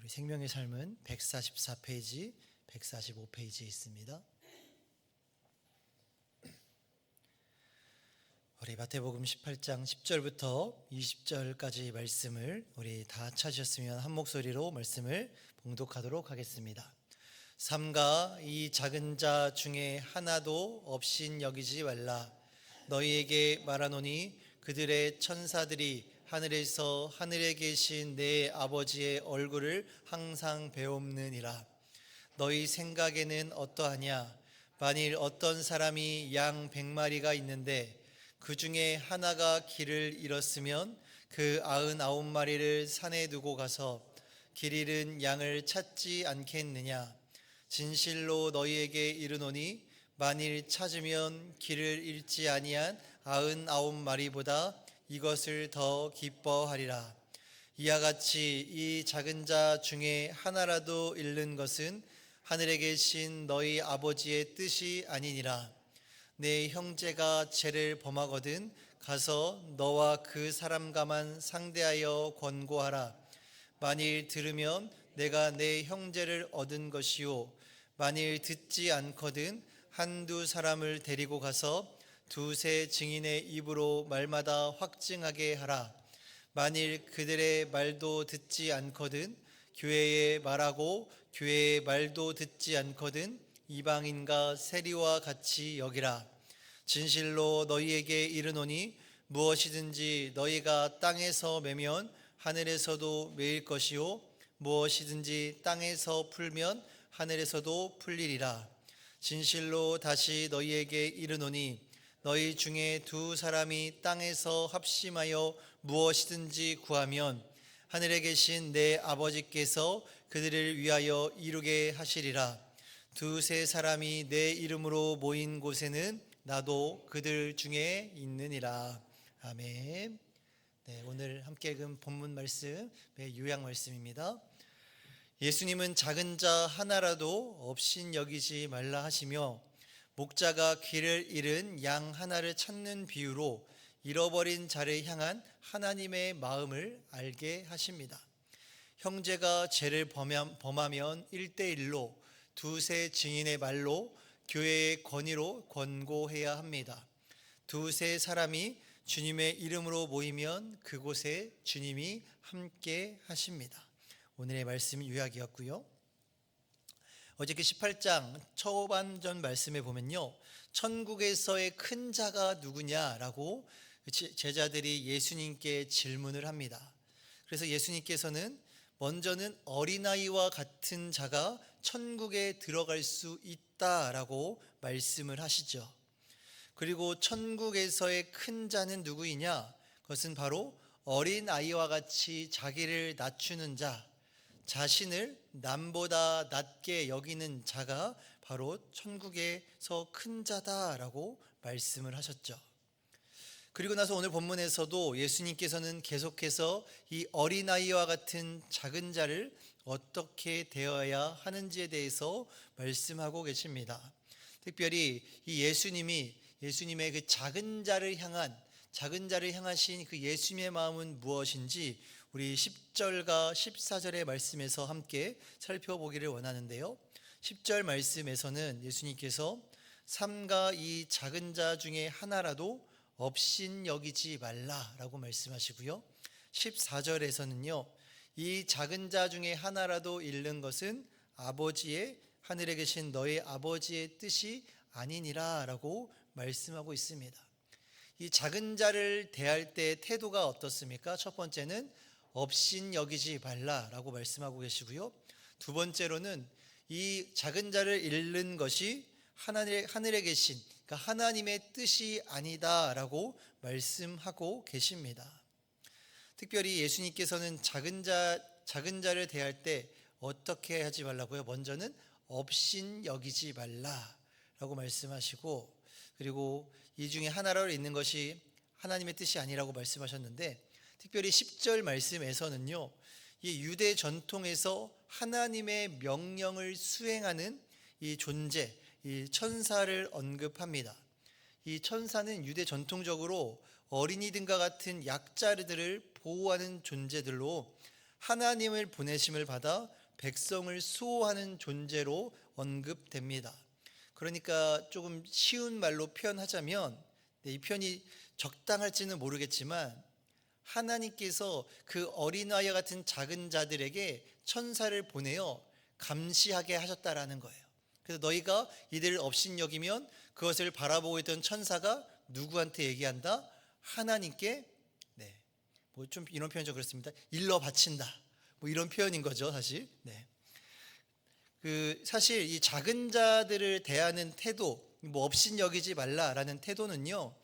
우리 생명의 삶은 144페이지, 145페이지에 있습니다. 우리 마태복음 18장 10절부터 20절까지 말씀을 우리 다 찾으셨으면 한 목소리로 말씀을 봉독하도록 하겠습니다. 삼가 이 작은 자 중에 하나도 없인 여기지 말라. 너희에게 말하노니 그들의 천사들이 하늘에서 하늘에 계신 내 아버지의 얼굴을 항상 배옵느니라. 너희 생각에는 어떠하냐? 만일 어떤 사람이 양 100마리가 있는데 그 중에 하나가 길을 잃었으면 그 99마리를 산에 두고 가서 길 잃은 양을 찾지 않겠느냐? 진실로 너희에게 이르노니 만일 찾으면 길을 잃지 아니한 99마리보다 이것을 더 기뻐하리라. 이와 같이 이 작은 자 중에 하나라도 잃는 것은 하늘에 계신 너희 아버지의 뜻이 아니니라. 내 형제가 죄를 범하거든 가서 너와 그 사람과만 상대하여 권고하라. 만일 들으면 내가 내 형제를 얻은 것이요, 만일 듣지 않거든 한두 사람을 데리고 가서 두세 증인의 입으로 말마다 확증하게 하라. 만일 그들의 말도 듣지 않거든 교회에 말하고 교회의 말도 듣지 않거든 이방인과 세리와 같이 여기라. 진실로 너희에게 이르노니 무엇이든지 너희가 땅에서 매면 하늘에서도 매일 것이요, 무엇이든지 땅에서 풀면 하늘에서도 풀리리라. 진실로 다시 너희에게 이르노니 너희 중에 두 사람이 땅에서 합심하여 무엇이든지 구하면 하늘에 계신 내 아버지께서 그들을 위하여 이루게 하시리라. 두세 사람이 내 이름으로 모인 곳에는 나도 그들 중에 있느니라. 아멘. 네, 오늘 함께 읽은 본문 말씀의 요약 말씀입니다. 예수님은 작은 자 하나라도 없인 여기지 말라 하시며 목자가 길을 잃은 양 하나를 찾는 비유로 잃어버린 자를 향한 하나님의 마음을 알게 하십니다. 형제가 죄를 범하면 1대1로 두세 증인의 말로 교회의 권위로 권고해야 합니다. 두세 사람이 주님의 이름으로 모이면 그곳에 주님이 함께 하십니다. 오늘의 말씀 요약이었고요. 어저께 18장 초반전 말씀에 보면요, 천국에서의 큰 자가 누구냐라고 제자들이 예수님께 질문을 합니다. 그래서 예수님께서는 먼저는 어린아이와 같은 자가 천국에 들어갈 수 있다라고 말씀을 하시죠. 그리고 천국에서의 큰 자는 누구이냐? 그것은 바로 어린아이와 같이 자기를 낮추는 자, 자신을 남보다 낮게 여기는 자가 바로 천국에서 큰 자다라고 말씀을 하셨죠. 그리고 나서 오늘 본문에서도 예수님께서는 계속해서 이 어린아이와 같은 작은 자를 어떻게 대해야 하는지에 대해서 말씀하고 계십니다. 특별히 이 예수님의 그 작은 자를 향하신 그 예수님의 마음은 무엇인지 우리 10절과 14절의 말씀에서 함께 살펴보기를 원하는데요. 10절 말씀에서는 예수님께서 삼가 이 작은 자 중에 하나라도 없인 여기지 말라라고 말씀하시고요. 14절에서는요, 이 작은 자 중에 하나라도 잃는 것은 하늘에 계신 너희 아버지의 뜻이 아니니라라고 말씀하고 있습니다. 이 작은 자를 대할 때 태도가 어떻습니까? 첫 번째는 없인 여기지 말라라고 말씀하고 계시고요. 두 번째로는 이 작은 자를 잃는 것이 하늘에 계신, 그러니까 하나님의 뜻이 아니다라고 말씀하고 계십니다. 특별히 예수님께서는 작은 자를 대할 때 어떻게 하지 말라고요? 먼저는 없인 여기지 말라라고 말씀하시고, 그리고 이 중에 하나로 있는 것이 하나님의 뜻이 아니라고 말씀하셨는데, 특별히 10절 말씀에서는요, 이 유대 전통에서 하나님의 명령을 수행하는 이 존재, 이 천사를 언급합니다. 이 천사는 유대 전통적으로 어린이 등과 같은 약자들을 보호하는 존재들로 하나님을 보내심을 받아 백성을 수호하는 존재로 언급됩니다. 그러니까 조금 쉬운 말로 표현하자면, 이 표현이 적당할지는 모르겠지만 하나님께서 그 어린아이와 같은 작은 자들에게 천사를 보내어 감시하게 하셨다라는 거예요. 그래서 너희가 이들을 업신여기면 그것을 바라보고 있던 천사가 누구한테 얘기한다? 하나님께, 뭐 좀 이런 표현 좀 그렇습니다. 일러 바친다. 뭐 이런 표현인 거죠, 사실. 사실 이 작은 자들을 대하는 태도, 뭐 업신여기지 말라라는 태도는요,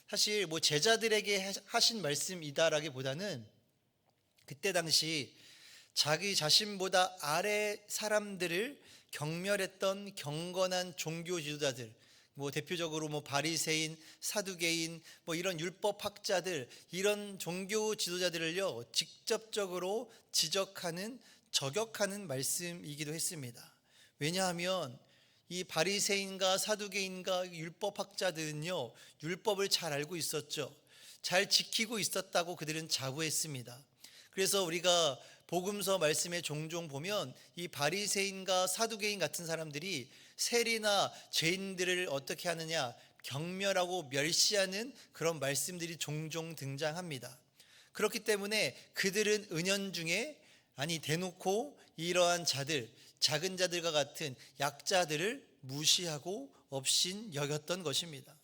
사실 뭐 제자들에게 하신 말씀이다라기보다는 그때 당시 자기 자신보다 아래 사람들을 경멸했던 경건한 종교 지도자들, 뭐 대표적으로 뭐 바리새인, 사두개인, 뭐 이런 율법학자들, 이런 종교 지도자들을요 직접적으로 지적하는, 저격하는 말씀이기도 했습니다. 왜냐하면 이 바리새인과 사두개인과 율법학자들은요 율법을 잘 알고 있었죠. 잘 지키고 있었다고 그들은 자부했습니다. 그래서 우리가 복음서 말씀에 종종 보면 이 바리새인과 사두개인 같은 사람들이 세리나 죄인들을 어떻게 하느냐, 경멸하고 멸시하는 그런 말씀들이 종종 등장합니다. 그렇기 때문에 그들은 은연중에, 아니 대놓고 이러한 자들, 작은 자들과 같은 약자들을 무시하고 업신 여겼던 것입니다.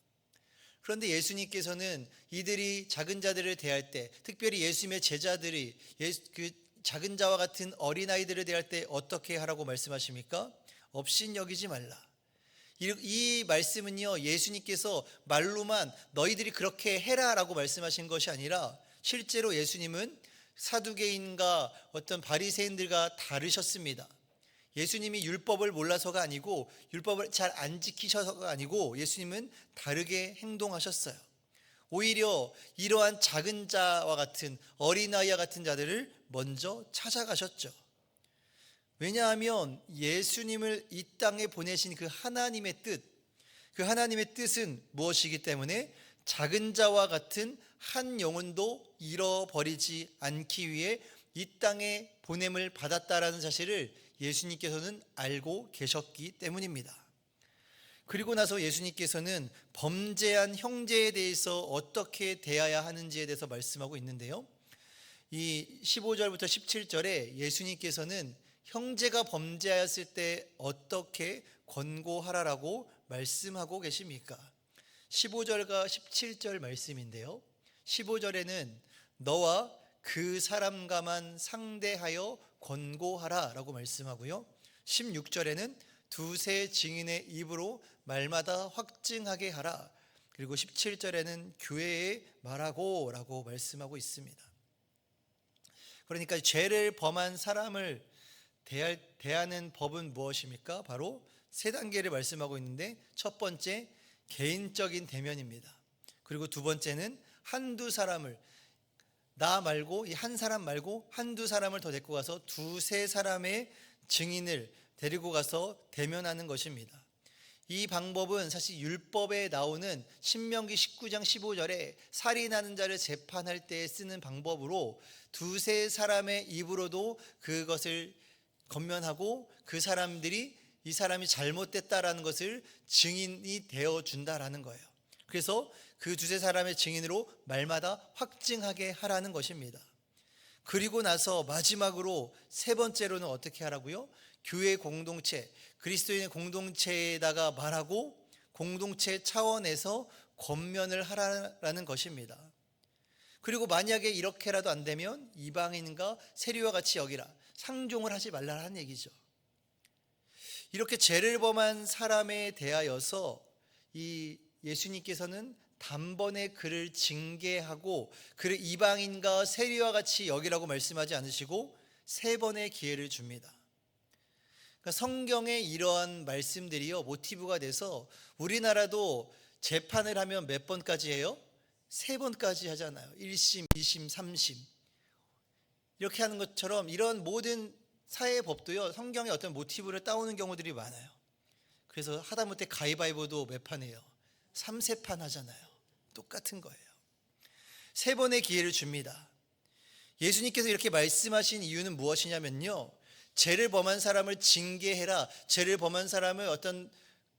그런데 예수님께서는 이들이 작은 자들을 대할 때, 특별히 예수님의 제자들이 그 작은 자와 같은 어린아이들을 대할 때 어떻게 하라고 말씀하십니까? 업신 여기지 말라. 이 말씀은요 예수님께서 말로만 너희들이 그렇게 해라라고 말씀하신 것이 아니라 실제로 예수님은 사두개인과 어떤 바리새인들과 다르셨습니다. 예수님이 율법을 몰라서가 아니고 율법을 잘 안 지키셔서가 아니고 예수님은 다르게 행동하셨어요. 오히려 이러한 작은 자와 같은, 어린아이와 같은 자들을 먼저 찾아가셨죠. 왜냐하면 예수님을 이 땅에 보내신 그 하나님의 뜻, 그 하나님의 뜻은 무엇이기 때문에 작은 자와 같은 한 영혼도 잃어버리지 않기 위해 이 땅에 보냄을 받았다라는 사실을 예수님께서는 알고 계셨기 때문입니다. 그리고 나서 예수님께서는 범죄한 형제에 대해서 어떻게 대해야 하는지에 대해서 말씀하고 있는데요, 이 15절부터 17절에 예수님께서는 형제가 범죄하였을 때 어떻게 권고하라라고 말씀하고 계십니까? 15절과 17절 말씀인데요, 15절에는 너와 그 사람과만 상대하여 권고하라 라고 말씀하고요, 16절에는 두세 증인의 입으로 말마다 확증하게 하라, 그리고 17절에는 교회에 말하고 라고 말씀하고 있습니다. 그러니까 죄를 범한 사람을 대하는 법은 무엇입니까? 바로 세 단계를 말씀하고 있는데, 첫 번째 개인적인 대면입니다. 그리고 두 번째는 한두 사람을, 나 말고, 이 한 사람 말고 한두 사람을 더 데리고 가서 두세 사람의 증인을 데리고 가서 대면하는 것입니다. 이 방법은 사실 율법에 나오는 신명기 19장 15절에 살인하는 자를 재판할 때 쓰는 방법으로 두세 사람의 입으로도 그것을 권면하고 그 사람들이 이 사람이 잘못됐다라는 것을 증인이 되어준다라는 거예요. 그래서 그 두세 사람의 증인으로 말마다 확증하게 하라는 것입니다. 그리고 나서 마지막으로 세 번째로는 어떻게 하라고요? 교회 공동체, 그리스도인의 공동체에다가 말하고 공동체 차원에서 권면을 하라는 것입니다. 그리고 만약에 이렇게라도 안 되면 이방인과 세리와 같이 여기라, 상종을 하지 말라는 얘기죠. 이렇게 죄를 범한 사람에 대하여서 이 예수님께서는 단번에 그를 징계하고 그를 이방인과 세리와 같이 여기라고 말씀하지 않으시고 세 번의 기회를 줍니다. 그러니까 성경의 이러한 말씀들이요 모티브가 돼서 우리나라도 재판을 하면 몇 번까지 해요? 세 번까지 하잖아요. 1심, 2심, 3심 이렇게 하는 것처럼 이런 모든 사회 법도요 성경의 어떤 모티브를 따오는 경우들이 많아요. 그래서 하다못해 가위바위보도 몇 판 해요? 3세 판 하잖아요. 똑같은 거예요. 세 번의 기회를 줍니다. 예수님께서 이렇게 말씀하신 이유는 무엇이냐면요, 죄를 범한 사람을 징계해라, 죄를 범한 사람을 어떤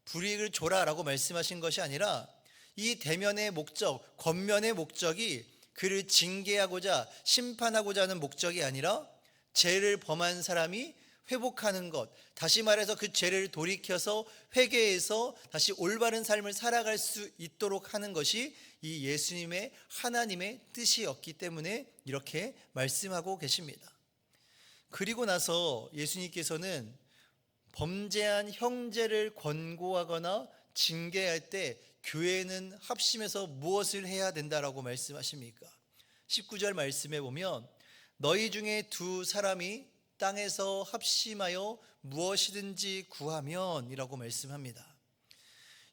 불이익을 줘라라고 말씀하신 것이 아니라, 이 대면의 목적, 겉면의 목적이 그를 징계하고자 심판하고자 하는 목적이 아니라 죄를 범한 사람이 회복하는 것, 다시 말해서 그 죄를 돌이켜서 회개해서 다시 올바른 삶을 살아갈 수 있도록 하는 것이 이 예수님의 하나님의 뜻이었기 때문에 이렇게 말씀하고 계십니다. 그리고 나서 예수님께서는 범죄한 형제를 권고하거나 징계할 때 교회는 합심해서 무엇을 해야 된다라고 말씀하십니까? 19절 말씀에 보면 너희 중에 두 사람이 땅에서 합심하여 무엇이든지 구하면 이라고 말씀합니다.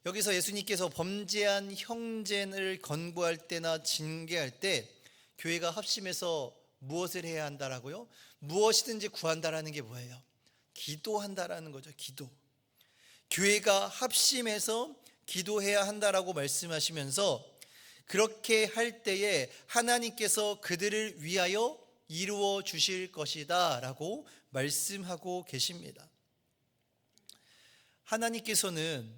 여기서 예수님께서 범죄한 형제를 권고할 때나 징계할 때 교회가 합심해서 무엇을 해야 한다라고요? 무엇이든지 구한다라는 게 뭐예요? 기도한다라는 거죠. 기도. 교회가 합심해서 기도해야 한다라고 말씀하시면서 그렇게 할 때에 하나님께서 그들을 위하여 이루어 주실 것이다 라고 말씀하고 계십니다. 하나님께서는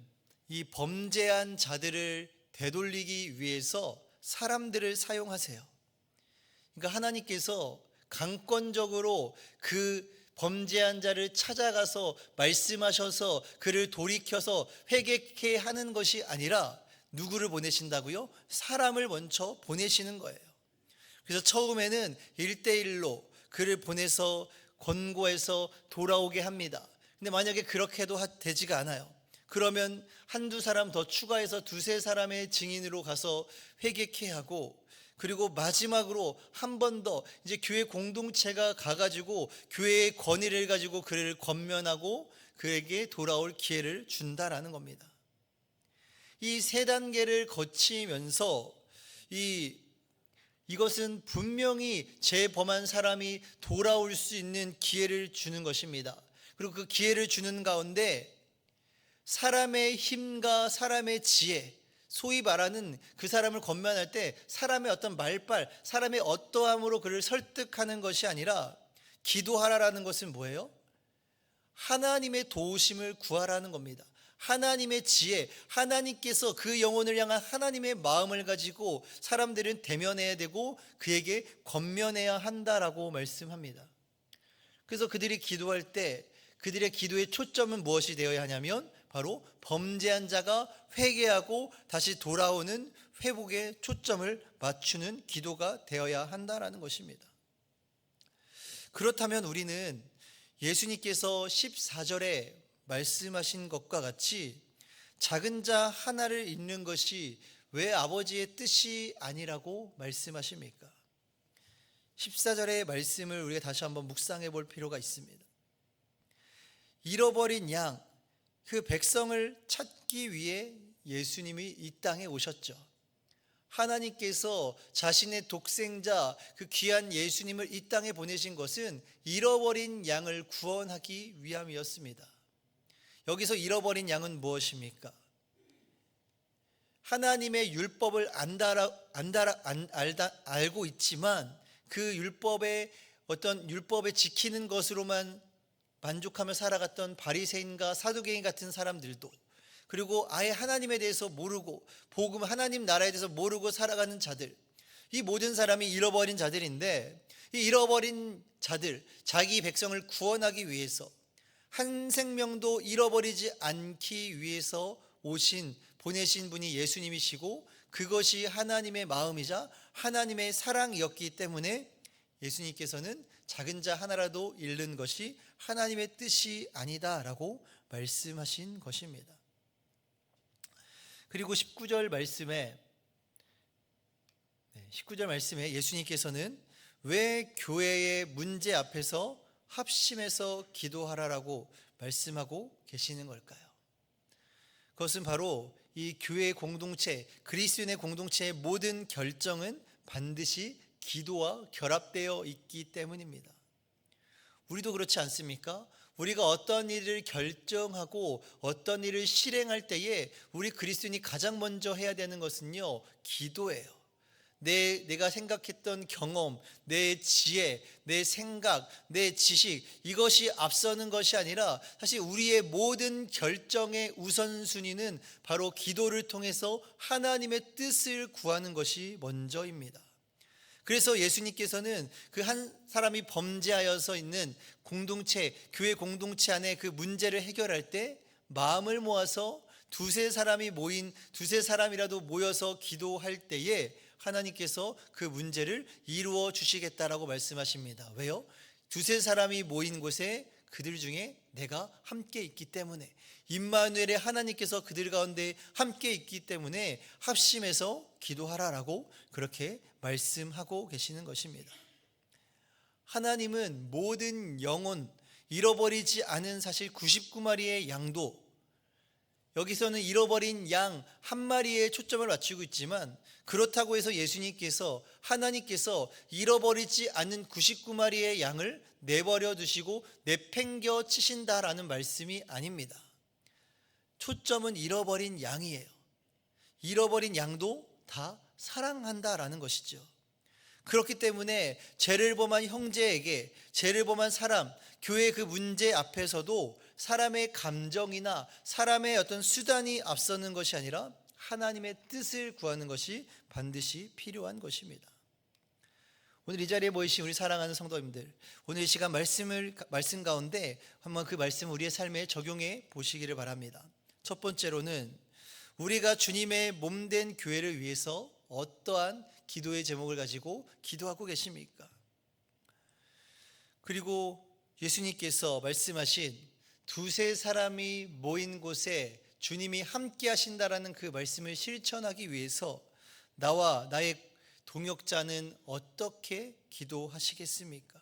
이 범죄한 자들을 되돌리기 위해서 사람들을 사용하세요. 그러니까 하나님께서 강권적으로 그 범죄한 자를 찾아가서 말씀하셔서 그를 돌이켜서 회개케 하는 것이 아니라 누구를 보내신다고요? 사람을 먼저 보내시는 거예요. 그래서 처음에는 1대1로 그를 보내서 권고해서 돌아오게 합니다. 근데 만약에 그렇게도 되지가 않아요. 그러면 한두 사람 더 추가해서 두세 사람의 증인으로 가서 회개케 하고, 그리고 마지막으로 한 번 더 이제 교회 공동체가 가가지고 교회의 권위를 가지고 그를 권면하고 그에게 돌아올 기회를 준다라는 겁니다. 이 세 단계를 거치면서 이것은 분명히 죄 범한 사람이 돌아올 수 있는 기회를 주는 것입니다. 그리고 그 기회를 주는 가운데 사람의 힘과 사람의 지혜, 소위 말하는 그 사람을 권면할 때 사람의 어떤 말빨, 사람의 어떠함으로 그를 설득하는 것이 아니라 기도하라라는 것은 뭐예요? 하나님의 도우심을 구하라는 겁니다. 하나님의 지혜, 하나님께서 그 영혼을 향한 하나님의 마음을 가지고 사람들은 대면해야 되고 그에게 권면해야 한다라고 말씀합니다. 그래서 그들이 기도할 때 그들의 기도의 초점은 무엇이 되어야 하냐면 바로 범죄한 자가 회개하고 다시 돌아오는 회복에 초점을 맞추는 기도가 되어야 한다라는 것입니다. 그렇다면 우리는 예수님께서 14절에 말씀하신 것과 같이 작은 자 하나를 잃는 것이 왜 아버지의 뜻이 아니라고 말씀하십니까? 14절의 말씀을 우리가 다시 한번 묵상해 볼 필요가 있습니다. 잃어버린 양, 그 백성을 찾기 위해 예수님이 이 땅에 오셨죠. 하나님께서 자신의 독생자 그 귀한 예수님을 이 땅에 보내신 것은 잃어버린 양을 구원하기 위함이었습니다. 여기서 잃어버린 양은 무엇입니까? 하나님의 율법을 알고 있지만 그 율법에 지키는 것으로만 만족하며 살아갔던 바리새인과 사두개인 같은 사람들도, 그리고 아예 하나님에 대해서 모르고 복음 하나님 나라에 대해서 모르고 살아가는 자들, 이 모든 사람이 잃어버린 자들인데, 이 잃어버린 자들, 자기 백성을 구원하기 위해서 한 생명도 잃어버리지 않기 위해서 보내신 분이 예수님이시고, 그것이 하나님의 마음이자 하나님의 사랑이었기 때문에 예수님께서는 작은 자 하나라도 잃는 것이 하나님의 뜻이 아니다라고 말씀하신 것입니다. 그리고 19절 말씀에 예수님께서는 왜 교회의 문제 앞에서 합심해서 기도하라라고 말씀하고 계시는 걸까요? 그것은 바로 이 교회 공동체, 그리스도인의 공동체의 모든 결정은 반드시 기도와 결합되어 있기 때문입니다. 우리도 그렇지 않습니까? 우리가 어떤 일을 결정하고 어떤 일을 실행할 때에 우리 그리스도인이 가장 먼저 해야 되는 것은요, 기도예요. 내가 생각했던 경험, 내 지혜, 내 생각, 내 지식, 이것이 앞서는 것이 아니라 사실 우리의 모든 결정의 우선순위는 바로 기도를 통해서 하나님의 뜻을 구하는 것이 먼저입니다. 그래서 예수님께서는 그 한 사람이 범죄하여서 있는 공동체, 교회 공동체 안에 그 문제를 해결할 때 마음을 모아서 두세 사람이라도 모여서 기도할 때에 하나님께서 그 문제를 이루어 주시겠다라고 말씀하십니다. 왜요? 두세 사람이 모인 곳에 그들 중에 내가 함께 있기 때문에, 임마누엘의 하나님께서 그들 가운데 함께 있기 때문에 합심해서 기도하라라고 그렇게 말씀하고 계시는 것입니다. 하나님은 모든 영혼, 잃어버리지 않은 사실 99마리의 양도, 여기서는 잃어버린 양 한 마리에 초점을 맞추고 있지만, 그렇다고 해서 하나님께서 잃어버리지 않는 99마리의 양을 내버려 두시고 내팽겨 치신다라는 말씀이 아닙니다. 초점은 잃어버린 양이에요. 잃어버린 양도 다 사랑한다라는 것이죠. 그렇기 때문에 죄를 범한 형제에게, 죄를 범한 사람, 교회 그 문제 앞에서도 사람의 감정이나 사람의 어떤 수단이 앞서는 것이 아니라 하나님의 뜻을 구하는 것이 반드시 필요한 것입니다. 오늘 이 자리에 모이신 우리 사랑하는 성도님들, 오늘 이 시간 말씀 가운데 한번 그 말씀을 우리의 삶에 적용해 보시기를 바랍니다. 첫 번째로는 우리가 주님의 몸된 교회를 위해서 어떠한 기도의 제목을 가지고 기도하고 계십니까? 그리고 예수님께서 말씀하신 두세 사람이 모인 곳에 주님이 함께 하신다라는 그 말씀을 실천하기 위해서 나와 나의 동역자는 어떻게 기도하시겠습니까?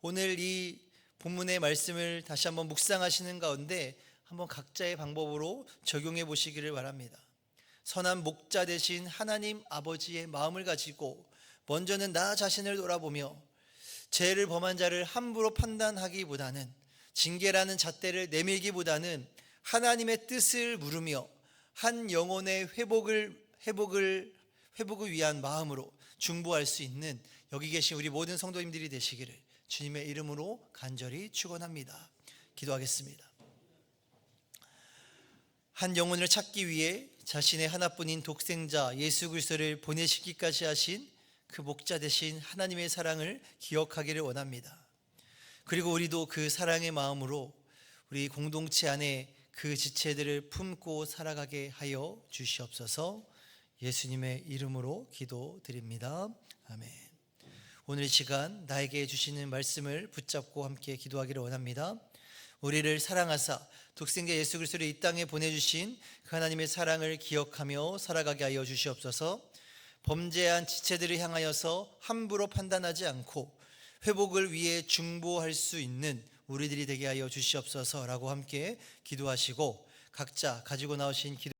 오늘 이 본문의 말씀을 다시 한번 묵상하시는 가운데 한번 각자의 방법으로 적용해 보시기를 바랍니다. 선한 목자 되신 하나님 아버지의 마음을 가지고 먼저는 나 자신을 돌아보며 죄를 범한 자를 함부로 판단하기보다는, 징계라는 잣대를 내밀기보다는 하나님의 뜻을 물으며 한 영혼의 회복을 위한 마음으로 중보할 수 있는 여기 계신 우리 모든 성도님들이 되시기를 주님의 이름으로 간절히 축원합니다. 기도하겠습니다. 한 영혼을 찾기 위해 자신의 하나뿐인 독생자 예수 그리스도를 보내시기까지 하신 그 목자 되신 하나님의 사랑을 기억하기를 원합니다. 그리고 우리도 그 사랑의 마음으로 우리 공동체 안에 그 지체들을 품고 살아가게 하여 주시옵소서. 예수님의 이름으로 기도드립니다. 아멘. 오늘 이 시간 나에게 주시는 말씀을 붙잡고 함께 기도하기를 원합니다. 우리를 사랑하사 독생자 예수 그리스도를 이 땅에 보내주신 그 하나님의 사랑을 기억하며 살아가게 하여 주시옵소서. 범죄한 지체들을 향하여서 함부로 판단하지 않고 회복을 위해 중보할 수 있는 우리들이 되게 하여 주시옵소서라고 함께 기도하시고 각자 가지고 나오신 기도